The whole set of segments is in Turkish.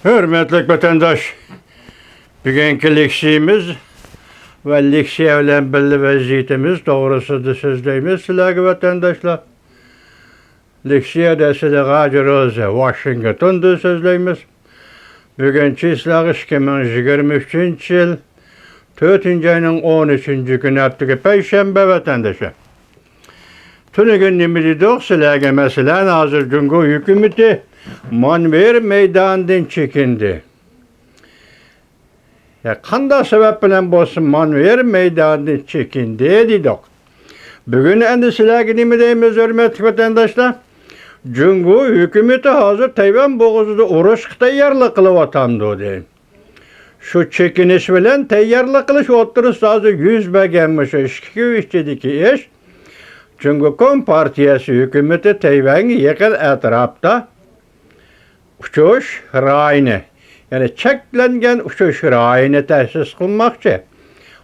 Hürmetli vatandaş, bugünkü leksiyimiz ve leksiye bilen belli vaziyetimiz doğrusudur sözleyimiz sizlerge vatandaşlar. Leksiye de size Gazi Rosa, Washington'da sözleyimiz. Bugünkü İslah 2023 yıl 4. ayının 13. günü haftığı Perşembe vatandaşlar. Tünü günümüzü sizlerge mesela hazır Cumhur hükümeti Manver meydanından çekindi. Ya kanda sebep bilen bolsun Manver meydanından çekindi dedik. Bugün endi sizlerge nime deyimiz hürmetli vatandaşlar? Cumhur hükümeti hazır Tayvan boğazıda uruş tayarlık kılıp atandı deyim. Şu çekiniş bilen tayarlık kılış oturuş hazır 100 beğenmiş işçideki iş. Çünkü Kompartiyası hükümeti Tayvan'ı yakın etrafta uçuş rayını, yani çeklengen uçuş rayını tesis kılmakçı.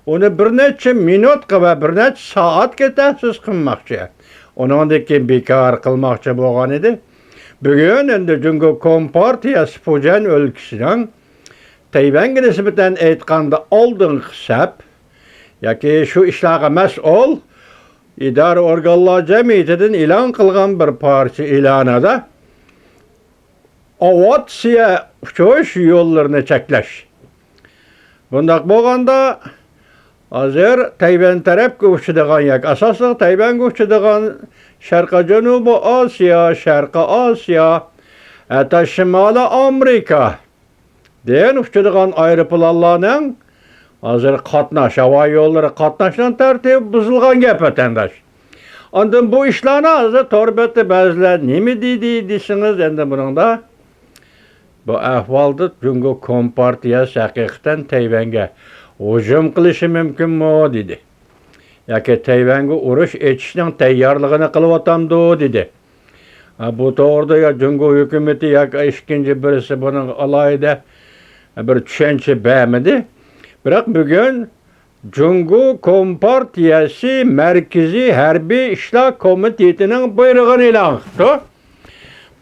Onu bir neçe minut ve bir neçe saatke tesis kılmakçı. Onundaki bekar kılmakçı boğan idi. Bugün endi çünkü Kompartiyası Fujian ülkesinin Tayvan'a nisbeten aytkanda aldığın hesap, yaki şu işlağa mes'ul idare organlar cemiyetinden ilan kılgan bir parça ilanada Avatsiya uçuş yollarını çekleş. Bundak bolganda hazır Tayvan taraf uçudigan yak asaslı Tayvan uçudigan Şarkı Cenubu Asya, Şarkı Asya, hatta Şimali Amerika diyen uçudigan aeroplanlarının hazır katnaş, hava yolları katnaşlan tertibi buzulgan gep vatandaş. Ondan bu işlerine hazır torbette bazılar nemi deysiniz endi bunun da bu ahvalda Cumhur Kompartiyası hakikaten Tayvan'a hücum kılışı mümkün mü dedi. Yaki Tayvan'a uruş etişinin tayyarlığını kılıp atamdı dedi. Bu doğruda ya Cumhur hükümeti ya ikinci birisi bunun alayda bir düşünce beğenmedi. Bırak bugün Cumhur Kompartiyası Merkezi Harbi İşler Komitesi'nin buyruğunu ilan etti.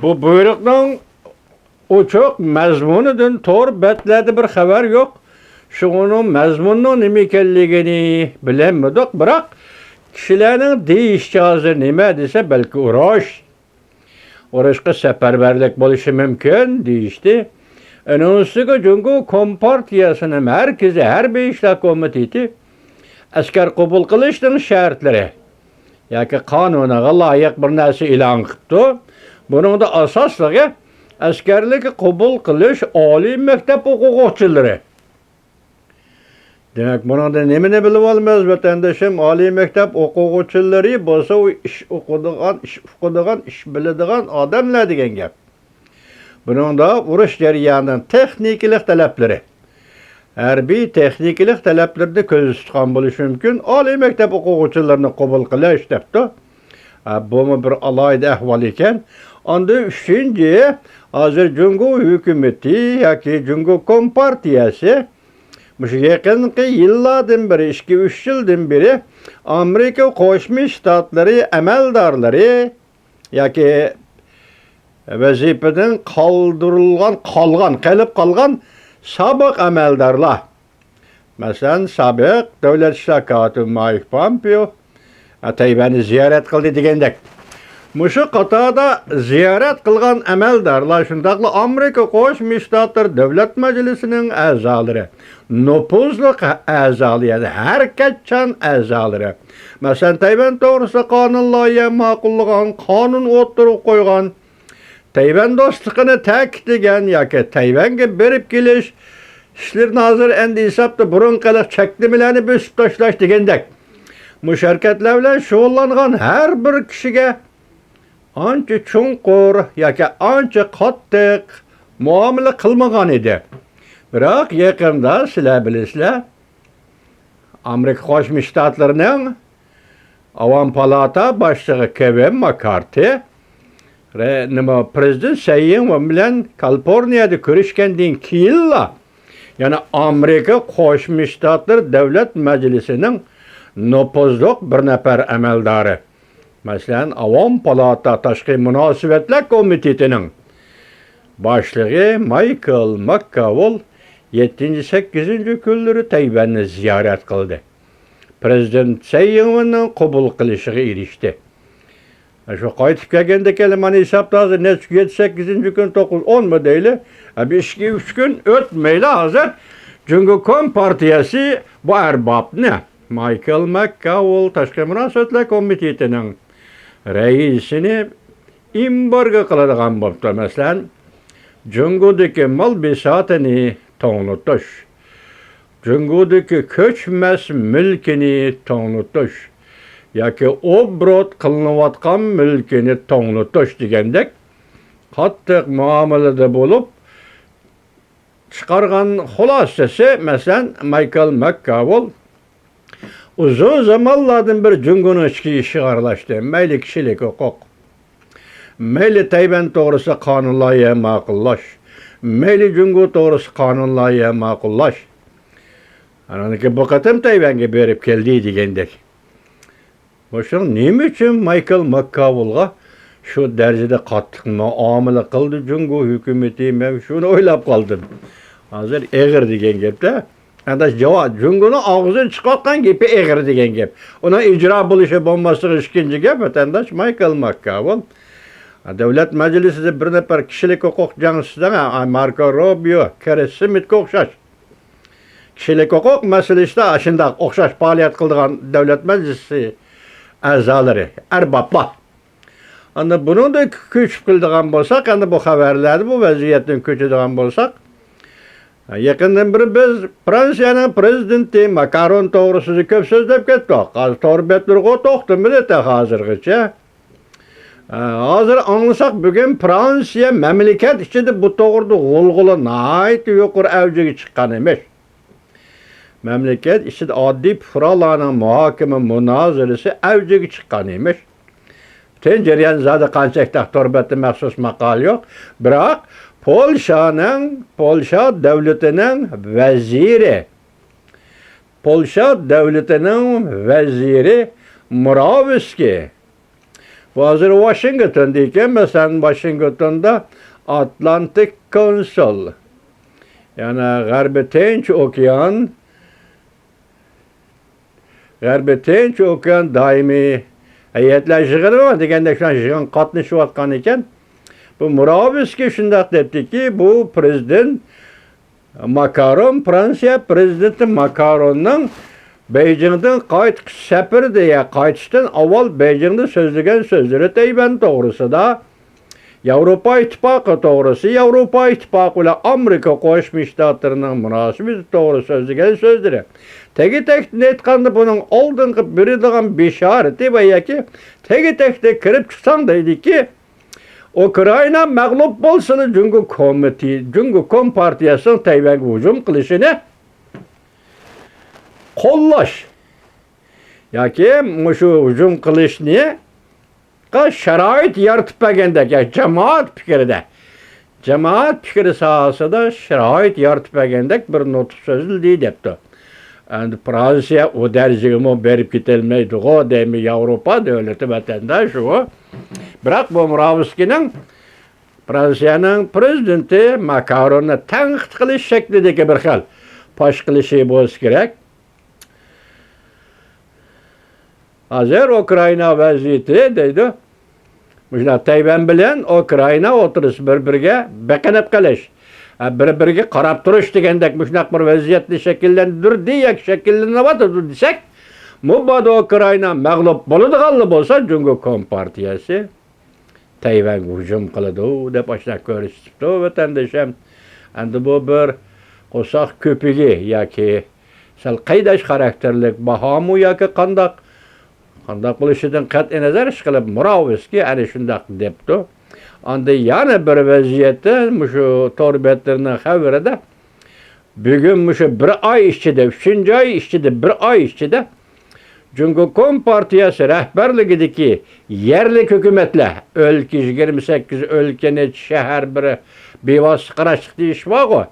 Bu buyruktan uçuk mezmunudun tor betlerde bir haber yok. Şunun mezmunun nimikelliğini bilemedik. Bırak kişilerin deyişçi hazır nime dese belki uğraş. Uğraşka seferberlik buluşu mümkün deyişti. Önümüzdeki Cumhur Kompartiyası'nın merkezi Harbi İşler Komitesi asker kabul kılıştığın şartları yaki kanuna layık bir nesi ilan etti. Bunun da asaslığı askerlik kabul kılış Ali mektep okuyucuları. Demek bunun da nemini bilip olmaz vatandaşım. Ali mektep okuyucuları bolsa iş okuduğun, iş bilediğin adamlar degen gap. Bunun da uruş jaryanının texnikilik talepleri. Harbiy texnikilik taleplerinde köz tutkan buluş mümkün. Ali mektep okuyucularını kabul kılış depti. Bu bir alayda ahval iken. Onda üçüncü hazır Cumhur hükümeti yaki Cumhur Kompartiyası bu yakınki yıllardan beri, 2-3 yıldan beri Amerika Koşmuş Ştatları emeldarları yaki vazifeden kalıp kalgan sabık emeldarlar. Mesela sabık Devlet İşler Katibi Mike Pompeo Tayvan'ı ziyaret kıldı degendek. Muşu qatada ziyaret kılgan emeldarlar şundaqlı Amerika Koşmuş Ştatları Devlet Meclisi'nin azaları, nüfuzluk azalı yani herketçan azaları. Mesela Tayvan doğrusu kanunlayı makulluğun, kanun oturup koygan, Tayvan dostluğunu takdigen yaki Tayvan'a berip geliş, işlerin hazır endi hesapta burun kalıp çeklimlerini büsüp taşlaş degendek. Müşerketlerle şoğullanğan her bir kişiye anca çunqur yaki anca qattiq muamele kılmagan idi. Biroq yakında sizlar bilasizlar Amerika Qo'shma Shtatlarining Avam Palata başlığı Kevin McCarthy nima prezident Sayyin bilan Kaliforniyada ko'rishgandan keyin yani Amerika Qo'shma Shtatlar Davlat Majlisining nüfuzluq bir nafar amaldori Mesela Avam Palata Tashqi Munosabatlar Komitetining başlığı Michael McCaul 7-8 kunları Tayvan'ı ziyaret kıldı. Prezident Tsai Ing-wen'nin kabul kılışığı erişti. Şu qaytib kelgende kelimani hesaptadı. Ne 7-8 gün 9-10 mu deyli? 2-3 gün ötmeyli hazır. Çünkü Kom Partiyası bu erbab ne? Michael McCaul Tashqi Münasebetler Komitetining reisini imbarga qiladigan bo'libdi. Masalan, Jungodagi mal besatini to'g'nitish, Jungodagi ko'chmas mulkini to'g'nitish yoki obrot qilinayotgan mulkini to'g'nitish degandek qattiq muomalada bo'lib chiqargan xulosasi, masalan, Michael McCaul uzun zamanlardan bir Jungo'nun ichki ishi aralashdi. Mayli kishilik huquq, mayli Tayvan to'g'risida qonunlarni ma'qullash, mayli Jungo to'g'risida qonunlarni ma'qullash. Anaki bu qatam Tayvanga berib keldi degandek. Boşun nima uchun Michael McCaulga shu darajada qattiq muomala qildi Jungo hukumati? Men shuni o'ylab qoldim. Hozir eg'ir degan gapda. Anda javob Jungo'ning og'zidan chiqayotgan gapi eg'ir degan gap. Uni ijro bo'lishi bo'lmasligi ikkinchi gap. Vatandosh Michael McCaul Davlat Majlisida bir nafar kishilik huquq jangchisidan Marco Rubio, Chris Smithga o'xshash kishilik huquq masalasida shunday o'xshash faoliyat qilgan Davlat Majlisi a'zolari, arboblar. Anda buni da ko'chib qiladigan bo'lsak, anda bu xabarlarni, bu vaziyatdan ko'chadigan bo'lsak, yaqindan beri biz Fransiyaning prezidenti Macron to'g'risida ko'p so'zlab ketdik. Hozir to'rbetlarga to'xtamadi hozirgacha. Hozir anglasak, bugun Fransiya mamlakat ichida bu to'g'rida g'ulg'ula nihoyatda yuqori avjiga chiqqan emas. Mamlakat ichida oddiy fuqarolarning muhokama munozarasi avjiga chiqqan emas. Ten jarayon zada qanchakda to'rbetda maxsus maqol yo'q, biroq Polsha davlatining vaziri Morawiecki hozir Washingtonda ekan. Masalan, Washingtonda Atlantic Council, ya'ni G'arbiy Tinch okean doimiy heyetler yig'ini var deganda shu yig'in qatnashayotgan ekan. Bu Morawiecki shunday debdiki, bu prezident Macron, Fransiya prezidenti Macronning Beijingdan qaytish safari ya qaytishdan avval Beijingda so'zlagan so'zlari Tayvan to'g'risida, Yevropa ittifoqi to'g'risida, Yevropa ittifoqi bilan Amerika Qo'shma Shtatlarining munosabati to'g'risida so'zlagan so'zlari. Tegi-tekni aytganda buning oldingi beradigan beshorati va yoki tegi-tekda kirib chiqsang deydiki, Ukraina mag'lub bo'lsin, Jungo Kom partiyasining Tayvanga hujum qilishini qo'llash yoki shu hujum qilishni sharoit yaratib bergandek, jamoat fikri sohasida sharoit yaratib bergandek bir nutq so'zildi debdi. Endi Fransiya o darajaga berib ketilmaydi deymi, Yevropa davlati vatandosh u. Biroq bu Morawieckining Fransiyaning prezidenti Macronni tanqid qilish shaklidagi bir xil fosh qilishi bo'lishi kerak. Hozir Ukraina vaziyati deydi. Mujna Tayvan bilan Ukraina o'tirish bir-biriga beqinib qilish, bir-biriga qarab turish degandek shunday bir vaziyatni shakllantirdi, yoki shakllanadi desak, mubado Ukraina mag'lub bo'ladiganli bo'lsa, Jungo Kom partiyasi Tayvanga hujum qiladi deb oshna ko'rsatibdi vatandoshim. Endi bu bir qo'saq ko'pigi yoki sal qaydash xarakterlik bahomu yoki qandoq bo'lishidan qat'iy nazar qilib Morawiecki ana shunday debdi. Anda yana bir vaziyatda shu to'rbetlarning xabarida bugun shu bir oy ichida, 3-oy ichida, bir oy ichida Jungo Kom partiyasi rahbarligidagi yerlik hukumatlar, 28 o'lkani shahar bir bevosita qarashlik deyish bor.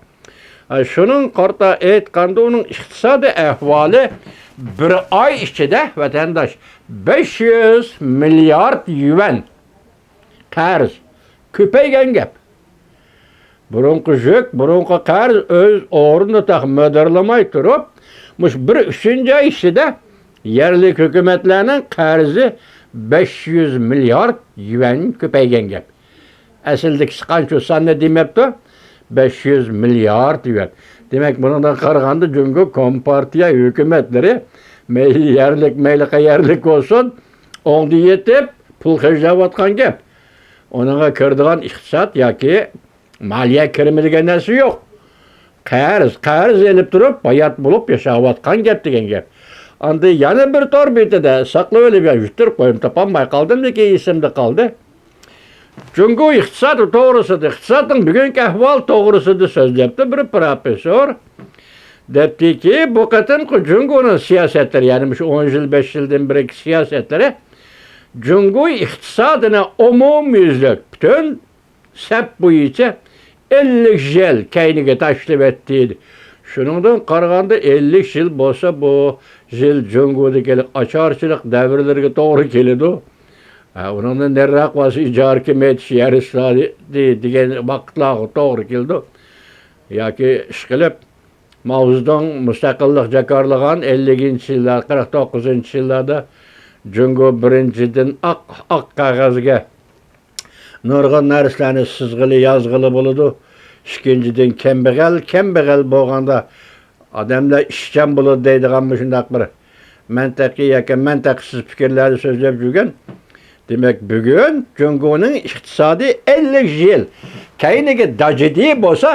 Şunun qarta aytganda uning iqtisodiy ahvoli bir oy ichida vatandosh 500 milliard yuan qarz ko'paygan gap. burunqı jük, burunqı qarz öz orunda taq mödürlemay turup, muş bir üçüncü işide yerlik hükümetlerinin qarzı 500 milyar yuan köpeygen gep. Əsildik sıqançı san ne demepti? 500 milyar yuan. Demek bundan qarğandı çünkü kompartiya hükümetleri meyli yerlik, meyli yerlik olsun, onu yetip pul xərcləvatqan gep. Onunla kırdıgan iqtisat yoki maliye kirimi degan narsa yo'q. Qarz elib turib, bayat bo'lib yashayotgan gap degan gap. Anda yana bir tor betida saqlab olib yuturib qo'yim topolmay qoldim, lekin esimda qoldi. Çünkü iqtisat to'g'risida, iqtisodning bugungi ahvol to'g'risida so'zlayapti bir professor. Debdiki, bu qatimqi Jungo'ning siyosatlari, ya'ni shu 10 yil, 5 yildan beri siyosatlari Jungo iqtisodini umumyüzlük bütün sep bo'yicha 50 yil kayniga tashlab etdi. Shuningdan qaraganda 50 yil bo'lsa bu yil Jungodagi ocharchilik davrlariga to'g'ri keladi. Undan nariroq bo'lsa ijara kemetish yarashlari degan vaqtlarga to'g'ri keldi. Yoki ish qilib mavzudan mustaqillik jakarlagan 50-yillar, 49-yillarda Jungo birinchidan oq qog'ozga nurg'un narsalarni sizg'ili yozg'ili bo'ladi. Ikkinchidan kambag'al bo'lganda odamlar ishchan bo'ladi deydigan shunday bir mantiqiy yoki mantiqsiz fikrlarni so'zlab yurgan. Demak, bugun Jungoning iqtisodiy 50 yil kayniga dajidi bo'lsa,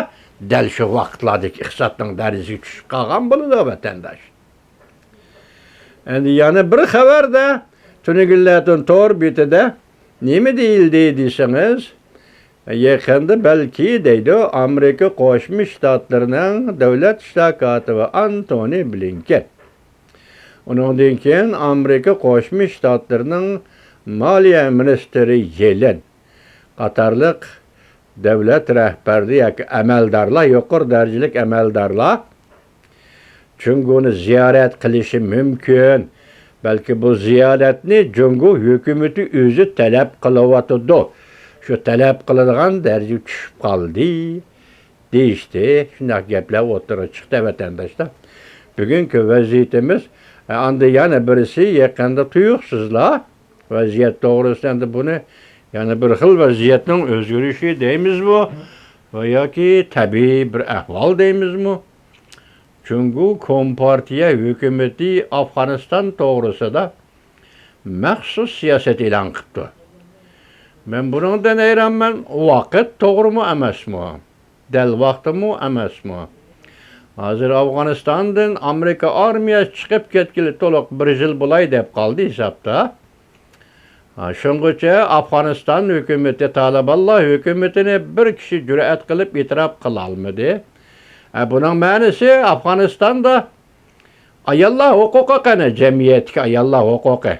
dal shu vaqtlardagi iqtisodning darajasi tushib qolgan bo'ladi vatandosh. Endi yana bir xabarda Tunigillardan tor betida nima deyildi desangiz, yaqinda balki deydi Amerika Qo'shma Shtatlarining davlat ishlar kotibi Antony Blinken. Undan keyin Amerika Qo'shma Shtatlarining moliya ministri Yellen qatorliq davlat rahbarlari yoki amaldorlar, yuqori darajalik amaldorlar Jungo'ni ziyorat qilishi mumkin. Belki bu ziyaretni Jungo hükümeti özü talep kılıvatıdı. Şu talep kılıngan derece düşüp kaldı. Değişti. Şundak gepler otura çıktı vatandaşlar. Bugünkü vaziyetimiz anda yana birisi yakında tuyuksuzlar. Vaziyet doğrusunda bunu yani bir xil vaziyetinin özgürüşü deyimiz bu. Veya ki tabii bir ahval deyimiz mi? Çünkü Kompartiya hükümeti Afganistan to'g'risida maxsus siyaset e'lon qildi. Men bundan hayronman, vaqt to'g'rimi emasmi? Dal vaqtimi emasmi? Hozir Afg'onistondan Amerika armiyasi chiqib ketgili to'liq 1 yil bo'lay deb qoldi hisobda. Shungacha Afg'oniston hukumati Talibanlar hukumatini bir kishi jur'at qilib e'tirof qila olmadi. Bunun ma'nosi Afg'onistonda ayollar huquqi qani, jamiyatga ayollar huquqi.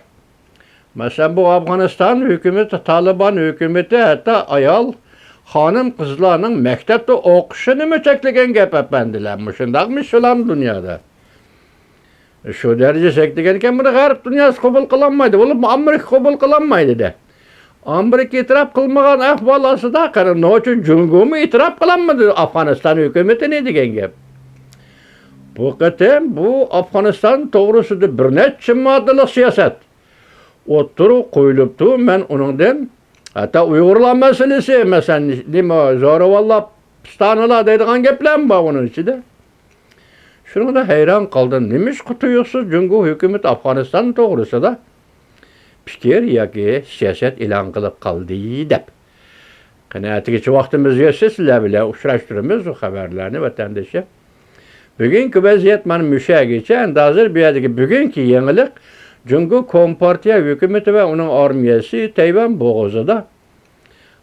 Masalan, bu Afg'oniston hukumati, Taliban hukumati hatto ayol xonim qizlarning maktabda o'qishini nima cheklagan gap apandilar. Shundaqmi shulam dunyoda? Shu daraja cheklagan ekan, buni g'arb dunyosi qabul qilolmaydi, bo'lib Amerika qabul qilolmaydi de. Amerika e'tirof qilmagan ahvol ostida qarang, nima uchun Jungo'mi e'tirof qilinmadi Afg'oniston hukumatini degan gap. Bu qatim bu Afg'oniston to'g'risida bir necha moddali siyosat o'tirib qo'yilibdi. Men uningdan hatto Uyg'urlar masalasi, masalan, nima zo'ravonlar, pistanalar deydigan gaplar bor uning ichida. Shunga hayron qoldim. Nima ish qutuyuqsiz Jungo hukumat Afg'oniston to'g'risida fikir yoki siyoset e'lon qilib qoldi deb. Qanoatigacha vaqtimiz yetsa sizlar bilan uchrashtiramiz bu xabarlarni vatandoshlar. Bugungi vaziyat mana mushagicha, endi hozir bu yerdagi bugungi yangilik Jungo Kompartiya hukumati va uning armiyasi Tayvan bo'g'ozida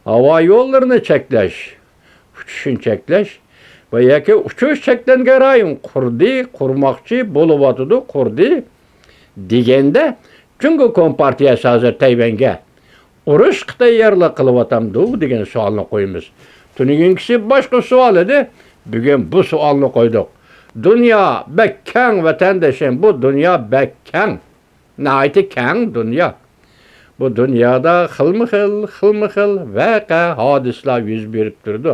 havo yo'llarini cheklash, uchishni cheklash va yoki uchish cheklangan rayon qurmoqchi bo'lyotdi, qurdi deganda Jungo Kompartiyasi hozir Tayvanga urush tayyorlik qilyapti degan savolni qo'yamiz. Tunigisi boshqa savol edi. Bugun bu savolni qo'ydik. Dunyo bakkan vatandoshim, bu dunyo bakkan. Nəhayət kən dünya. Bu dünyada xilmi-xil vaqa hadislar yüz berib durdu.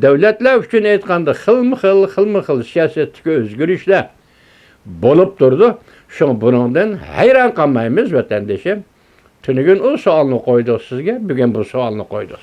devletler üçün aytganda xilma-xil siyasetdeki özgürüşler bolup durdu. Şoň bunundan hayran kalmaymiz vatandaşım. Tünügün o sualını koyduk sizge, bugün bu sualını koyduk.